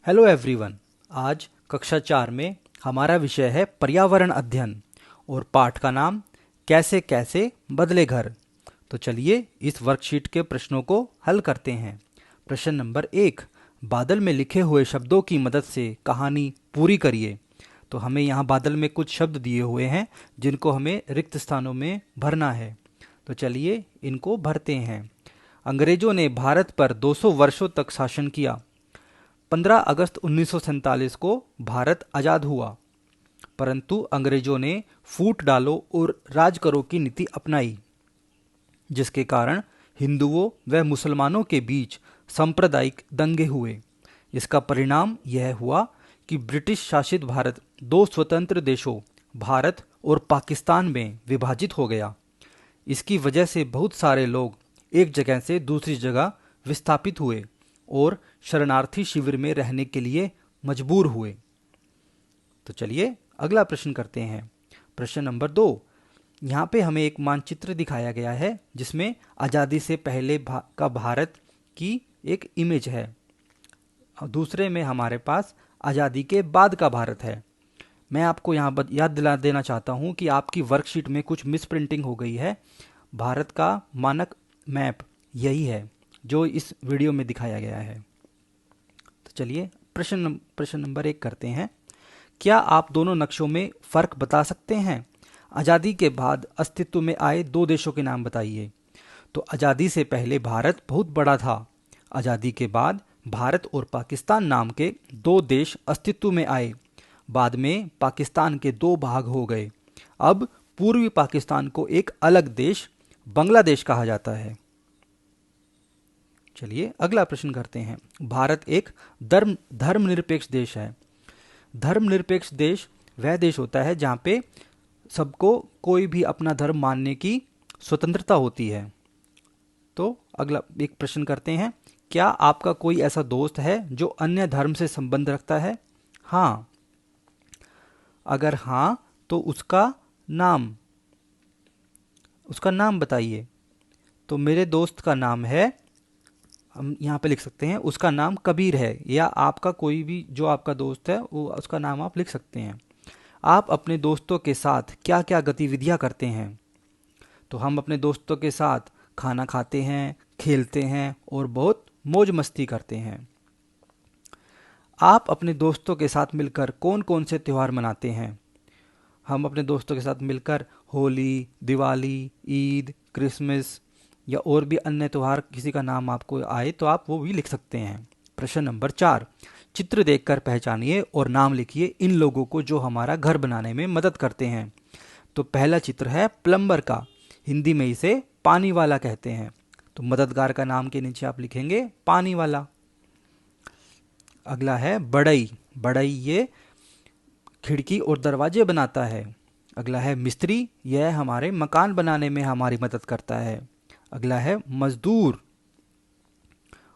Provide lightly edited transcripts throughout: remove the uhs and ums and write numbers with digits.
Hello everyone. आज कक्षा 4 में हमारा विषय है पर्यावरण अध्ययन और पाठ का नाम कैसे कैसे बदले घर। तो चलिए इस वर्कशीट के प्रश्नों को हल करते हैं। प्रश्न नंबर 1, बादल में लिखे हुए शब्दों की मदद से कहानी पूरी करिए। तो हमें यहाँ बादल में कुछ शब्द दिए हुए हैं जिनको हमें रिक्त स्थानों में भरना है। तो चलिए इनको भरते हैं। अंग्रेजों ने भारत पर 200 वर्षों तक शासन किया। 15 अगस्त 1947 को भारत आज़ाद हुआ, परंतु अंग्रेजों ने फूट डालो और राज करो की नीति अपनाई, जिसके कारण हिंदुओं व मुसलमानों के बीच सांप्रदायिक दंगे हुए। इसका परिणाम यह हुआ कि ब्रिटिश शासित भारत दो स्वतंत्र देशों भारत और पाकिस्तान में विभाजित हो गया। इसकी वजह से बहुत सारे लोग एक जगह से दूसरी जगह विस्थापित हुए और शरणार्थी शिविर में रहने के लिए मजबूर हुए। तो चलिए अगला प्रश्न करते हैं। प्रश्न नंबर 2, यहाँ पे हमें एक मानचित्र दिखाया गया है जिसमें आज़ादी से पहले का भारत की एक इमेज है। दूसरे में हमारे पास आज़ादी के बाद का भारत है। मैं आपको यहाँ याद दिला देना चाहता हूँ कि आपकी वर्कशीट में कुछ मिस प्रिंटिंग हो गई है। भारत का मानक मैप यही है जो इस वीडियो में दिखाया गया है। तो चलिए प्रश्न नंबर 1 करते हैं। क्या आप दोनों नक्शों में फर्क बता सकते हैं? आज़ादी के बाद अस्तित्व में आए दो देशों के नाम बताइए। तो आज़ादी से पहले भारत बहुत बड़ा था। आज़ादी के बाद भारत और पाकिस्तान नाम के दो देश अस्तित्व में आए। बाद में पाकिस्तान के दो भाग हो गए। अब पूर्वी पाकिस्तान को एक अलग देश बांग्लादेश कहा जाता है। चलिए अगला प्रश्न करते हैं। भारत एक धर्मनिरपेक्ष देश है। धर्मनिरपेक्ष देश वह देश होता है जहाँ पे सबको कोई भी अपना धर्म मानने की स्वतंत्रता होती है। तो अगला एक प्रश्न करते हैं। क्या आपका कोई ऐसा दोस्त है जो अन्य धर्म से संबंध रखता है? हाँ। अगर हाँ तो उसका नाम बताइए। तो मेरे दोस्त का नाम है, हम यहाँ पे लिख सकते हैं उसका नाम कबीर है, या आपका कोई भी जो आपका दोस्त है वो उसका नाम आप लिख सकते हैं। आप अपने दोस्तों के साथ क्या क्या गतिविधियाँ करते हैं? तो हम अपने दोस्तों के साथ खाना खाते हैं, खेलते हैं और बहुत मौज मस्ती करते हैं। आप अपने दोस्तों के साथ मिलकर कौन कौन से त्यौहार मनाते हैं? हम अपने दोस्तों के साथ मिलकर होली, दिवाली, ईद, क्रिसमस या और भी अन्य त्यौहार, किसी का नाम आपको आए तो आप वो भी लिख सकते हैं। प्रश्न नंबर 4, चित्र देखकर पहचानिए और नाम लिखिए इन लोगों को जो हमारा घर बनाने में मदद करते हैं। तो पहला चित्र है प्लम्बर का, हिंदी में इसे पानी वाला कहते हैं। तो मददगार का नाम के नीचे आप लिखेंगे पानी वाला। अगला है बढ़ई। बढ़ई ये खिड़की और दरवाजे बनाता है। अगला है मिस्त्री, यह हमारे मकान बनाने में हमारी मदद करता है। अगला है मजदूर।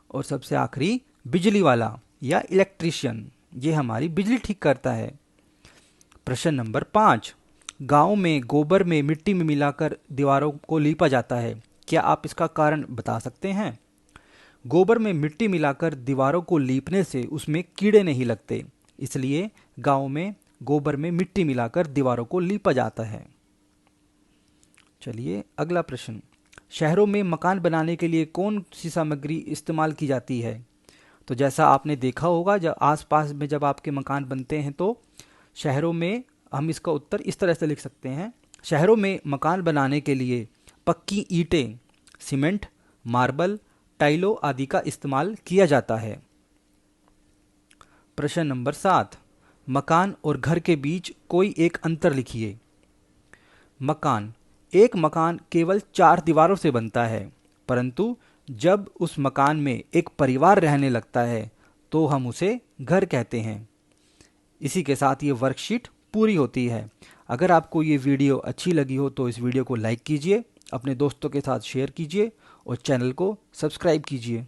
और सबसे आखिरी बिजली वाला या इलेक्ट्रीशियन, ये हमारी बिजली ठीक करता है। प्रश्न नंबर 5, गांव में गोबर में मिट्टी में मिलाकर दीवारों को लीपा जाता है। क्या आप इसका कारण बता सकते हैं? गोबर में मिट्टी मिलाकर दीवारों को लीपने से उसमें कीड़े नहीं लगते, इसलिए गांव में गोबर में मिट्टी मिलाकर दीवारों को लीपा जाता है। चलिए अगला प्रश्न, शहरों में मकान बनाने के लिए कौन सी सामग्री इस्तेमाल की जाती है? तो जैसा आपने देखा होगा, जब आसपास में जब आपके मकान बनते हैं तो शहरों में हम इसका उत्तर इस तरह से लिख सकते हैं। शहरों में मकान बनाने के लिए पक्की ईंटें, सीमेंट, मार्बल, टाइलों आदि का इस्तेमाल किया जाता है। प्रश्न नंबर 7, मकान और घर के बीच कोई एक अंतर लिखिए। एक मकान केवल 4 दीवारों से बनता है, परंतु जब उस मकान में एक परिवार रहने लगता है तो हम उसे घर कहते हैं। इसी के साथ ये वर्कशीट पूरी होती है। अगर आपको ये वीडियो अच्छी लगी हो तो इस वीडियो को लाइक कीजिए, अपने दोस्तों के साथ शेयर कीजिए और चैनल को सब्सक्राइब कीजिए।